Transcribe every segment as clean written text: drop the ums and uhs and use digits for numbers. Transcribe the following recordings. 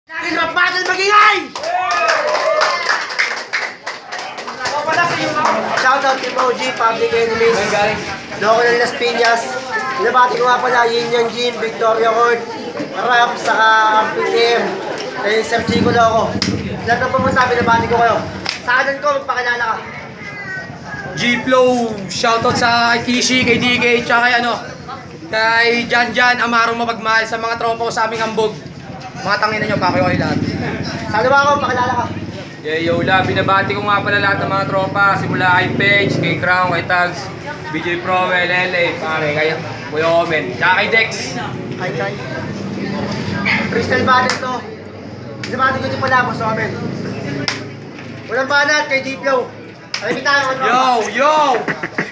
Lagi na battle magingay! Shoutout Team OG, Public Enemies, Loco ng Las Piñas. Binabati ko nga pala Yin Yang Gym, Victoria Court, Ram, saka PTM, kay Sir Chico Loco. Lahat ng pumunta, binabati ko kayo. Sa kanan ko, magpakilala ka. G-Flow, shoutout sa Kishi, kay DK, tsaka kay Jan Amaro mapagmahal sa mga tropa ko sa aming hambog. Mga tangina nyo, pa kayo lahat. Sa ba ako, pakilala ka. Yo la, binabati ko nga pala lahat ng mga tropa, simula kay Page, kay Crown, kay Tags, BJ Pro, LLA, pare, kay Kuya Omen, tsaka kay Dex. Hi. Crystal Battle to. Binabati ko din pala, Boss Omen. Walang banat kay D-Flow. Alam tayo, Yo!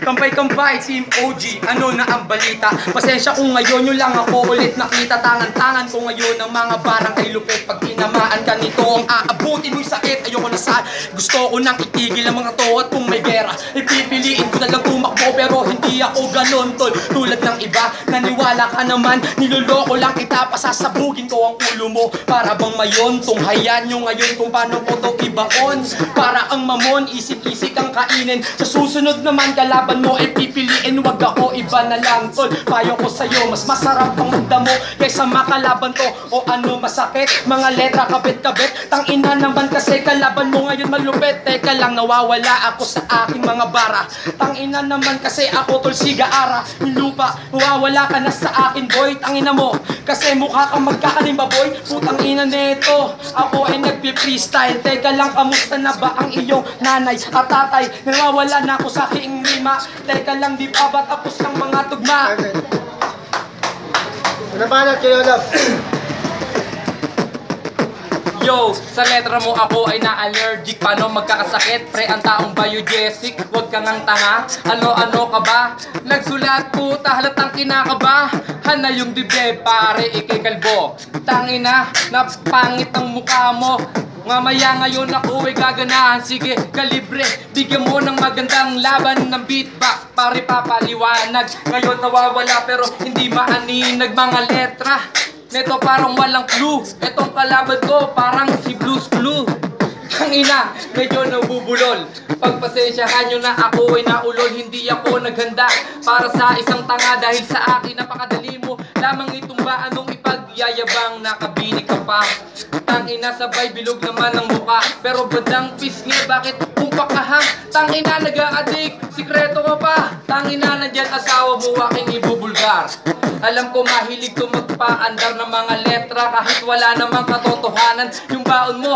Kampay-kampay, Team OG, ano na ang balita? Pasensya kung ngayon yun lang ako ulit nakita. Tangan-tangan ko ngayon ng mga barang ay lupit. Pag tinamaan ka nito, ang aabutin mo'y sakit. Ayoko na saan, gusto ko nang itigil ang mga to. At kung may gera, ipipiliin ko na lang tumakbo. Pero hindi ako ganon, tol. Tulad ng iba, naniwala ka naman. Niloloko lang kita, pasasabugin ko ang ulo mo. Para bang mayon, tunghayan nyo ngayon kung paano ko to ibaon. Para ang mamon, isip-isip ang kainin. Sa susunod naman, kalaban mo ay pipiliin, wag ako iba na lang, tol. Payo ko sa'yo, mas masarap ang magdamo kaysa makalaban to. O ano masakit, mga letra kabit-kabit. Tangina naman kasi kalaban mo ngayon malupit. Teka lang, nawawala ako sa aking mga bara. Tangina naman kasi ako, tol, sigaara. Yung lupa, nawawala ka na sa akin, boy. Tangina mo, kasi mukha kang magkakalimba, boy. Putang ina nito, ako ay nagpi-freestyle. Teka lang, kamusta na ba ang iyong nanay at tatay? Nawawala na ako sa aking rima. Teka lang, di pa ba tapos ng mga tugma? Walang banat kayo, love. Yo, sa letra mo ako ay na-allergic. Paano magkakasakit? Pre, ang taong biogesic. Huwag kang ang tanga. Ano ka ba? Nagsulat puta, halatang kinakaba. Hana yung dibe, pare, ikikalbo. Tangina, napangit ang mukha mo. Mamaya ngayon ako ay gaganahan. Sige, kalibre, bigyan mo ng magandang laban ng beatbox. Pare papaliwanag, ngayon nawawala pero hindi maaninag mga letra. Neto parang walang clue. Etong kalaban ko parang si Blue's Clue. Ang ina, medyo nabubulol. Pagpasensyahan nyo na ako ay naulol. Hindi ako naghanda para sa isang tanga. Dahil sa akin napakadali mo lamang itumba. Anong ipagyayabang nakabini ka pa? Tangina sabay bilog naman ang muka. Pero badang pisngi, bakit kumpak ka ha? Tangina nag-a-addict, sikreto ko pa. Tangina nandyan asawa mo aking ibubulgar. Alam ko mahilig to magpaandar ng mga letra. Kahit wala namang katotohanan yung baon mo.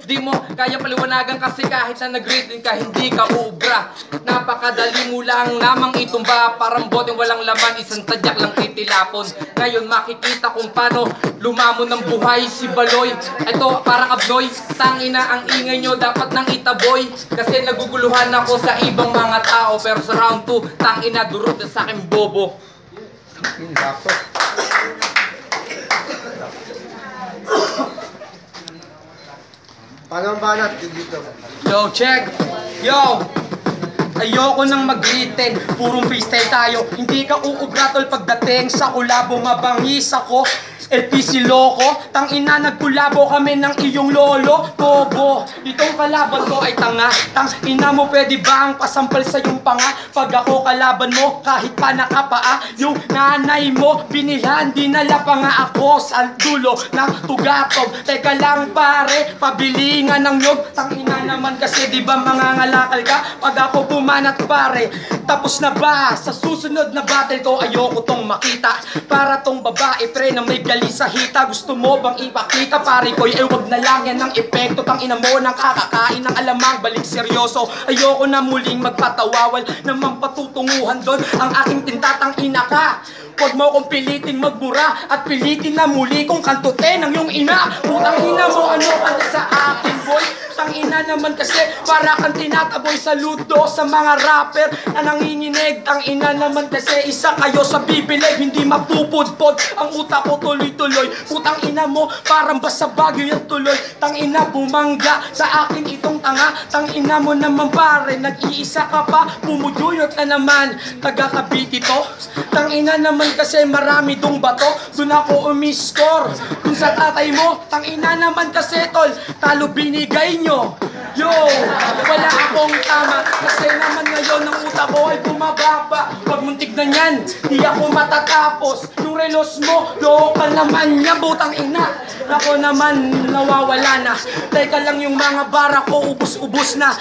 Di mo kaya paliwanagan kasi kahit na nag-rating ka, hindi ka uubra. Napakadali mo lang namang itumba. Parang boteng walang laman, isang tadyak lang titilapon. Ngayon makikita kung paano lumamon ng buhay si Baloy. Ito parang abnoy, tangina ang ingay nyo dapat nang itaboy. Kasi naguguluhan ako sa ibang mga tao. Pero sa round 2, tangina durot na sa akin bobo. Paano ang banat? Dito. Yo, check! Yo! Ayoko nang mag-written, purong freestyle tayo. Hindi ka uubra, tol, pagdating sa kulabo. Mabangis ako, LPC Loco. Tangina, nagkulabo kami ng iyong lolo. Bobo, itong kalaban ko ay tanga. Tangina mo, pwede ba ang pasampal sa iyong panga? Pag ako kalaban mo, kahit pa nakapaa. Yung nanay mo, binilhan, dinala pa nga ako sa dulo ng tugatog. Teka lang pare, pabilingan ng nyog. Tangina naman kasi, di ba mangangalakal ka? Pag ako bumanat pare, tapos na ba? Sa susunod na battle ko, ayoko tong makita. Para tong babae, pre, na may gali sa hita. Gusto mo bang ipakita pare ko? Wag na lang yan ng epekto. Tangina mo nang kakakain ng alamang balik seryoso. Ayoko na muling magpatawawal naman patutunguhan doon ang aking tintatang ina ka. Huwag mo kong piliting magmura at pilitin na muli kong kantutin ng iyong ina. Putang ina mo, ano ka sa akin boy? Tangina naman kasi para kang tinataboy saludo sa mga rapper na nanginginig. Tangina naman kasi isa kayo sa bibilig, hindi mapupudpod ang utak ko tuloy-tuloy. Putang ina mo parang basta bagyo yung tuloy. Tangina bumangga sa akin itong tanga. Tangina mo naman pare, nag-iisa ka pa, pumuduyot na naman. Taga-Cavite to. Tangina naman kasi marami dong bato, dun ako umiscore. Dun sa tatay mo, tangina naman kasi tol, talo binigay nyo. Yo, wala akong tama kasi naman ngayon ang utak ko ay bumababa. Pag muntik na yan, di ako matatapos. Yung relos mo, lokal naman niya, butang ina. Ako naman nawawala na. Teka lang yung mga bara ko, ubus-ubus na.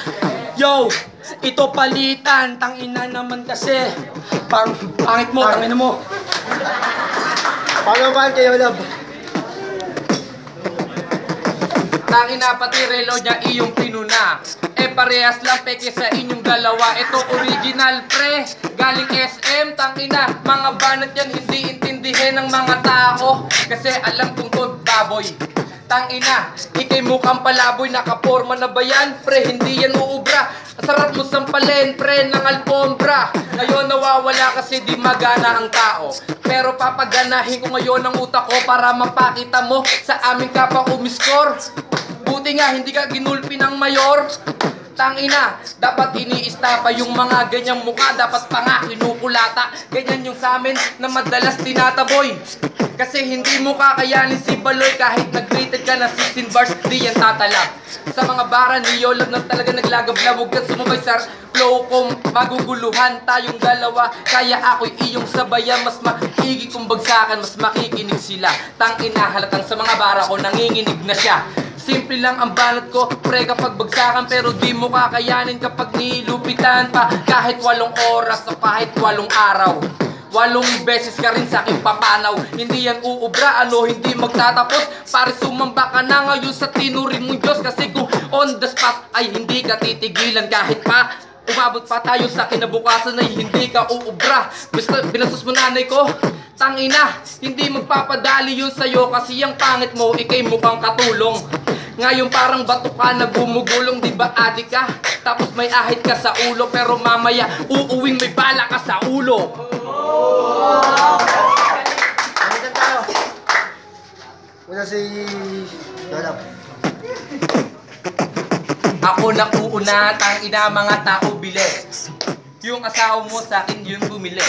Yo, ito palitan, tangina naman kasi. Pangit mo, tangina mo. Paano ba kayo, love? Tangina pati relo niya iyong pinuna. Parehas lang peke sa inyong dalawa. Ito original pre, galing SM. Tangina, mga banat yan hindi intindihin ng mga tao. Kasi alam kong good baboy. Tangina, ikay mukhang palaboy, nakaporma na ba yan? Pre, hindi yan uubra. Sarap mo sampalin, pre, ng alpombra. Ngayon nawawala kasi di magana ang tao. Pero papaganahin ko ngayon ang utak ko para mapakita mo sa aming kapwa umiskor. Buti nga hindi ka ginulpi ng mayor. Tangina, dapat iniista pa yung mga ganyang mukha. Dapat pa nga kinukulata. Ganyan yung sa amin na madalas tinataboy. Kasi hindi mo kakayanin si Baloy. Kahit nag-rated ka na 16 bars, di yan tatalab. Sa mga bara ni Yolab na talaga naglagablab. Huwag ka sumabay sa flow kung maguguluhan tayong dalawa. Kaya ako'y iyong sabayan. Mas maigi kung bagsakan, mas makikinig sila. Tangina, halatang sa mga bara ko nanginginig na siya. Simple lang ang banat ko, pre, kapag bagsakan. Pero di mo kakayanin kapag nilupitan pa. Kahit 8 oras o kahit 8 araw. 8 beses ka rin sa aking papanaw. Hindi yan uubra, ano, hindi magtatapos. Pare sumamba ka na ngayon sa tinuring mong Diyos. Kasi kung on the spot ay hindi ka titigilan. Kahit pa umabot pa tayo sa kinabukasan ay hindi ka uubra. Basta binastos mo nanay ko, tangina, hindi magpapadali yun sa'yo. Kasi yung pangit mo, ikay mukhang katulong. Ngayon parang bato ka na gumugulong, di ba adik ka? Tapos may ahit ka sa ulo, pero mamaya uuwing may bala ka sa ulo. Ano tayo? Una si Yolab. Ako na uuna, tangina mga tao bilis. Yung asawa mo sa akin yung bumili.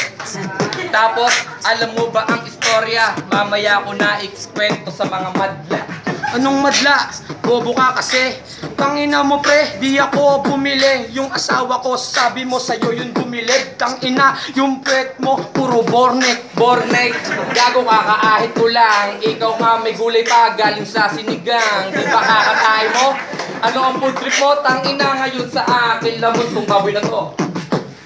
Tapos alam mo ba ang istorya? Mamaya ko na ikwento sa mga madla. Anong madla? Bobo ka kasi. Tangina mo pre, di ako bumili. Yung asawa ko, sabi mo sa'yo yung bumili. Tangina, yung pet mo, puro bornek. Bornek, gago kakaahit ko lang. Ikaw nga may gulay pa galing sa sinigang. Di ba kakakain mo? Ano ang food trip mo? Tangina ngayon sa akin lamon tong baboy na to.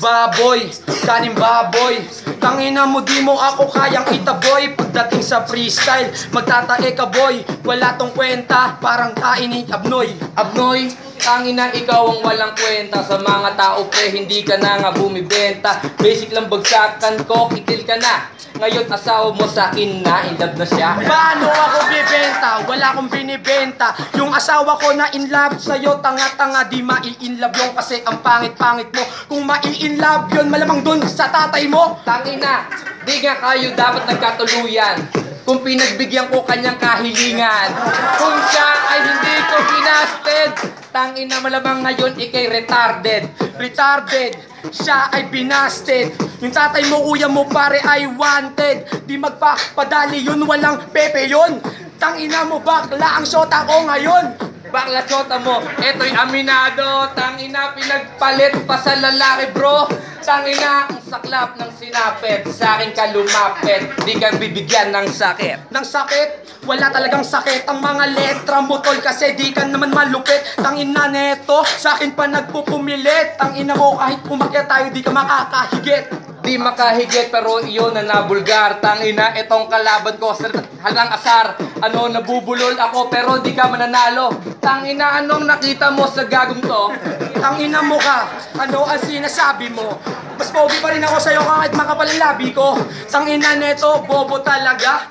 Baboy, kanin baboy. Tangina mo di mo ako kayang itaboy. Pagdating sa freestyle, magtatae ka boy. Wala tong kwenta, parang tain ni Abnoy. Abnoy, tangina ikaw ang walang kwenta. Sa mga tao pre, hindi ka na nga bumibenta. Basic lang bagsakan ko, kitil ka na. Ngayon asawa mo sa akin na, in love na siya. Paano ako bibenta? Wala akong binibenta. Yung asawa ko na in love sa'yo, tanga-tanga di mai-in love yun. Kasi ang pangit-pangit mo. Kung mai-in love yun, malamang dun sa tatay mo. Tangina, di nga kayo dapat nagkatuluyan. Kung pinagbigyan ko kanyang kahilingan. Kung siya ay hindi ko pinasted, tangina malamang ngayon ikay retarded. Retarded, siya ay binasted. Yung tatay mo, kuya mo, pare ay wanted. Di magpapadali yun, walang pepe yun. Tangina mo, bakla ang shota ko ngayon. Bakla chota mo, eto'y aminado. Tangina pinagpalit pa sa lalaki bro. Tangina ang saklap ng sinapit. Sa akin ka lumapit, di ka bibigyan ng sakit. Ng sakit? Wala talagang sakit ang mga letra mo tol. Kasi di ka naman malupit. Tangina neto, sa akin pa nagpupumilit. Tangina mo kahit umakyat tayo di ka makakahigit. Di makahigit pero iyon na nabulgar. Tangina itong kalaban ko halang asar. Ano nabubulol ako pero di ka mananalo. Tangina anong nakita mo sa gagong to? Tangina mo ka, ano ang sinasabi mo? Mas pogi pa rin ako sa'yo kahit makapal ang labi ko. Tangina neto, bobo talaga.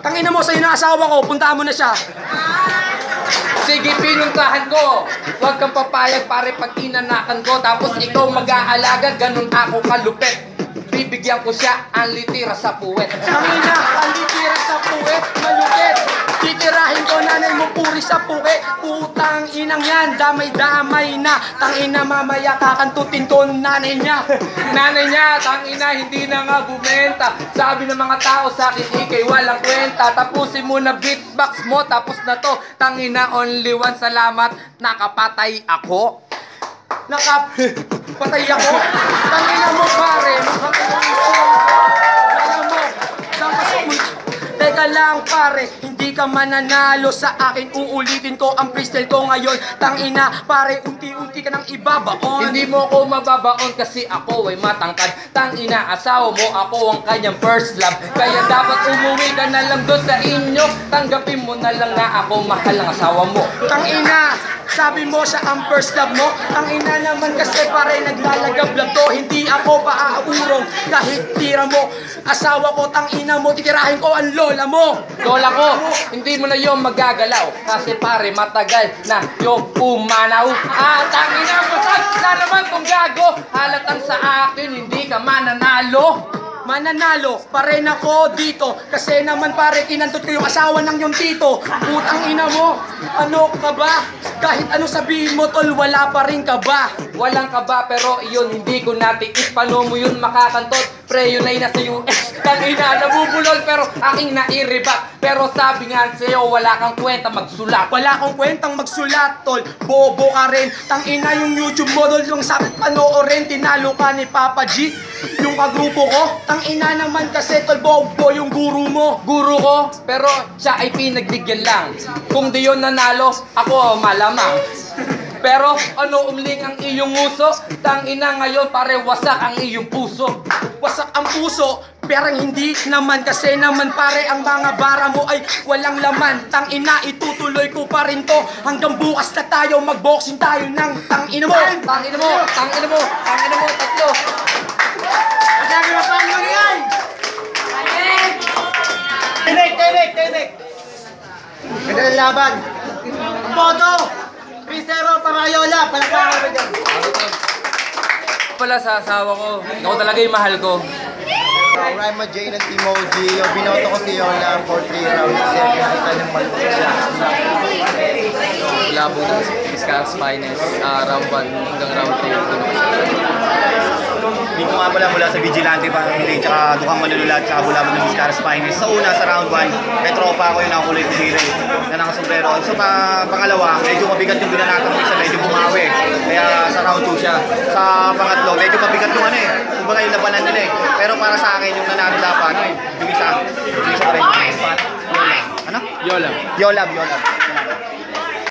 Tangina mo sa'yo na asawa ko, puntaan mo na siya. Sige, pinuntahan ko. Huwag kang papayag pare pag inanakan ko. Tapos ikaw mag-aalaga, ganun ako kalupet. Bibigyan ko siya ang litira sa puwet. Tangina, ang litira sa puwet, malupit. Titirahin ko nanay mo puri sa puwet. Putang inang yan, damay-damay na. Tangina mamaya kakantutin ko nanay niya. Nanay niya, tangina, hindi na nga bumenta. Sabi ng mga tao sa akin, ikay walang kwenta. Tapusin mo na beatbox mo, tapos na to. Tangina, only one, salamat, nakapatay ako. Patay ako. Tangina mo pare, makakapag-isip ko. Alam mo, saan ka sa Teka lang pare, hindi ka mananalo sa akin. Uulitin ko ang freestyle ko ngayon. Tangina pare, unti-unti ka nang ibabaon. Hindi mo ako mababaon kasi ako ay matangkad. Tangina, asawa mo, ako ang kanyang first love. Kaya dapat umuwi ka na lang doon sa inyo. Tanggapin mo na lang na ako mahal ang asawa mo. Tangina, sabi mo siya ang first love mo. Tangina naman kasi pare, naglalagab lang to. Hindi ako paaurong kahit tira mo. Asawa ko, tangina mo, titirahin ko ang lola mo. Lola ko, hindi mo na yung magagalaw. Kasi pare, matagal na yung pumanaw. Tangina mo, na naman kung gago. Halatang sa akin, hindi ka mananalo. Mananalo, pare na ko dito. Kasi naman pare, kinantot ko yung asawa ng yung tito. Putang ina mo, ano ka ba? Kahit ano sabihin mo tol, wala pa rin ka ba? Walang kaba pero yun hindi ko natiis. Paano mo yun makakantot? Pre, yun ay nasa US. Tangina, nabubulol pero aking nairibat. Pero sabi nga sa'yo, wala kang kwenta magsulat. Wala akong kwentang magsulat tol, bobo ka rin. Tangina yung YouTube mo tol, yung sakit panoorin. Tinalo ka ni Papa G, yung kagrupo ko. Tangina naman kasi tol, bobo yung guru mo. Guru ko, pero siya ay pinagbigyan lang. Kung di yun nanalo, ako malamang. Pero ano umling ang iyong uso? Tangina ngayon pare wasak ang iyong puso. Wasak ang puso, pero hindi naman kasi naman pare ang mga bara mo ay walang laman. Tangina, itutuloy ko pa rin to hanggang bukas na tayo magboxing tayo ng tangina mo. Tangina mo, tangina mo, tangina mo, tatlo. Sabi mo pa ano yan? Tinik! Ganda ng laban. Boto! 3-0 para Yola. Palakpakan mo dyan. Pala sa asawa ko, ako talaga yung mahal ko. Rima J ng Team OG, yung binoto ko si Yola for 3 rounds kasi nakita niyang malupit siya. Wala po ng Viscaras Finest, round 1 hanggang round 3. Hindi ko nga pala mula sa Vigilante Family, tsaka Dukang Manululat, tsaka Bulaban ng Viscaras Finest. Sa una, sa round 1, may tropa ako yung nakakulit ko dire na nakasombrero. So pangalawa, medyo mabigat yung binanatan ko isa, medyo bumawi. Kaya sa round 2 siya. Sa pangatlo, medyo mabigat yung ano eh. Kumbaga yung labanan nila eh. Pero para sa akin, yung nanalo dapat, yung isa pa rin. Ano? Yola. Yolab.